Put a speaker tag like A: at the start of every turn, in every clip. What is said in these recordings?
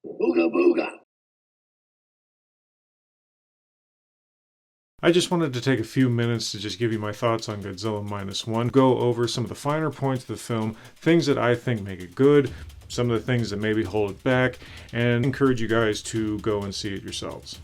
A: Booga booga.
B: I just wanted to take a few minutes to just give you my thoughts on Godzilla Minus One, go over some of the finer points of the film, things that I think make it good, some of the things that maybe hold it back, and encourage you guys to go and see it yourselves.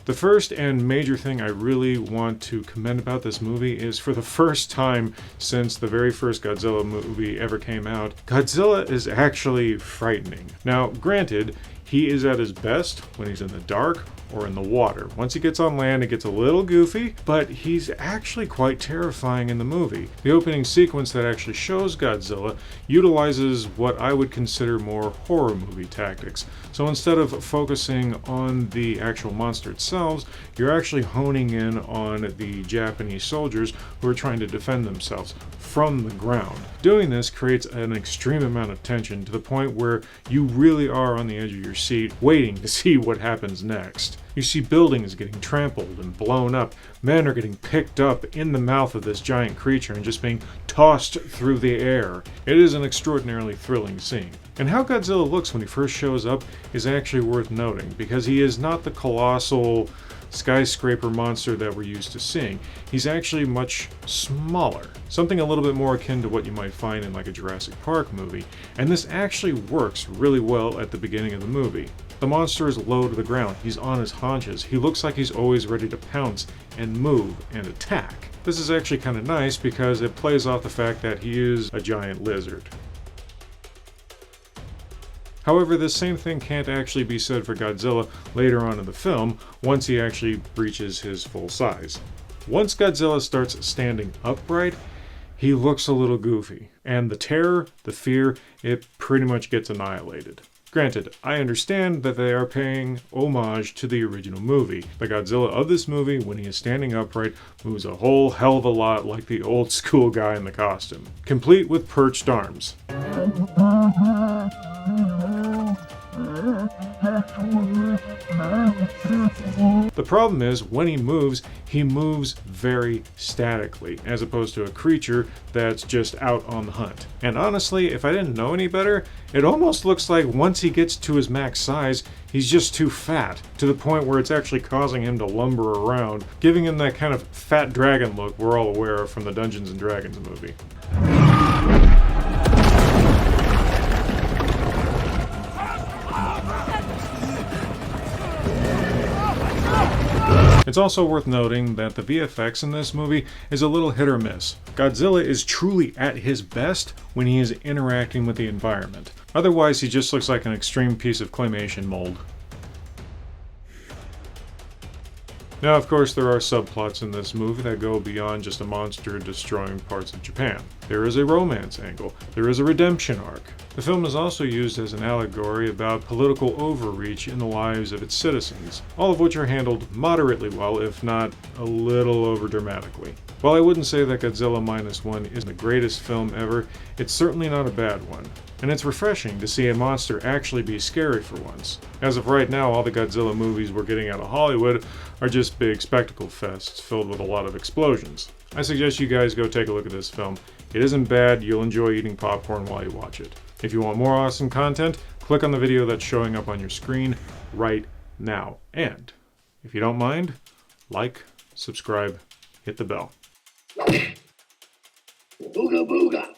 B: The first and major thing I really want to commend about this movie is, for the first time since the very first Godzilla movie ever came out, Godzilla is actually frightening. Now, granted, he is at his best when he's in the dark or in the water. Once he gets on land, it gets a little goofy, but he's actually quite terrifying in the movie. The opening sequence that actually shows Godzilla utilizes what I would consider more horror movie tactics. So instead of focusing on the actual monster itself, you're actually honing in on the Japanese soldiers who are trying to defend themselves from the ground. Doing this creates an extreme amount of tension to the point where you really are on the edge of your seat waiting to see what happens next. You see buildings getting trampled and blown up. Men are getting picked up in the mouth of this giant creature and just being tossed through the air. It is an extraordinarily thrilling scene. And how Godzilla looks when he first shows up is actually worth noting, because he is not the colossal skyscraper monster that we're used to seeing. He's actually much smaller, something a little bit more akin to what you might find in like a Jurassic Park movie, and this actually works really well at the beginning of the movie. The monster is low to the ground, he's on his haunches, he looks like he's always ready to pounce and move and attack. This is actually kind of nice because it plays off the fact that he is a giant lizard. However, this same thing can't actually be said for Godzilla later on in the film, once he actually reaches his full size. Once Godzilla starts standing upright, he looks a little goofy, and the terror, the fear, it pretty much gets annihilated. Granted, I understand that they are paying homage to the original movie. The Godzilla of this movie, when he is standing upright, moves a whole hell of a lot like the old school guy in the costume, complete with perched arms. The problem is, when he moves very statically, as opposed to a creature that's just out on the hunt. And honestly, if I didn't know any better, it almost looks like once he gets to his max size, he's just too fat, to the point where it's actually causing him to lumber around, giving him that kind of fat dragon look we're all aware of from the Dungeons & Dragons movie. It's also worth noting that the VFX in this movie is a little hit or miss. Godzilla is truly at his best when he is interacting with the environment. Otherwise, he just looks like an extreme piece of claymation mold. Now, of course, there are subplots in this movie that go beyond just a monster destroying parts of Japan. There is a romance angle. There is a redemption arc. The film is also used as an allegory about political overreach in the lives of its citizens, all of which are handled moderately well, if not a little over-dramatically. While I wouldn't say that Godzilla Minus One is the greatest film ever, it's certainly not a bad one. And it's refreshing to see a monster actually be scary for once. As of right now, all the Godzilla movies we're getting out of Hollywood are just big spectacle fests filled with a lot of explosions. I suggest you guys go take a look at this film. It isn't bad, you'll enjoy eating popcorn while you watch it. If you want more awesome content, click on the video that's showing up on your screen right now. And if you don't mind, like, subscribe, hit the bell.
A: Booga booga.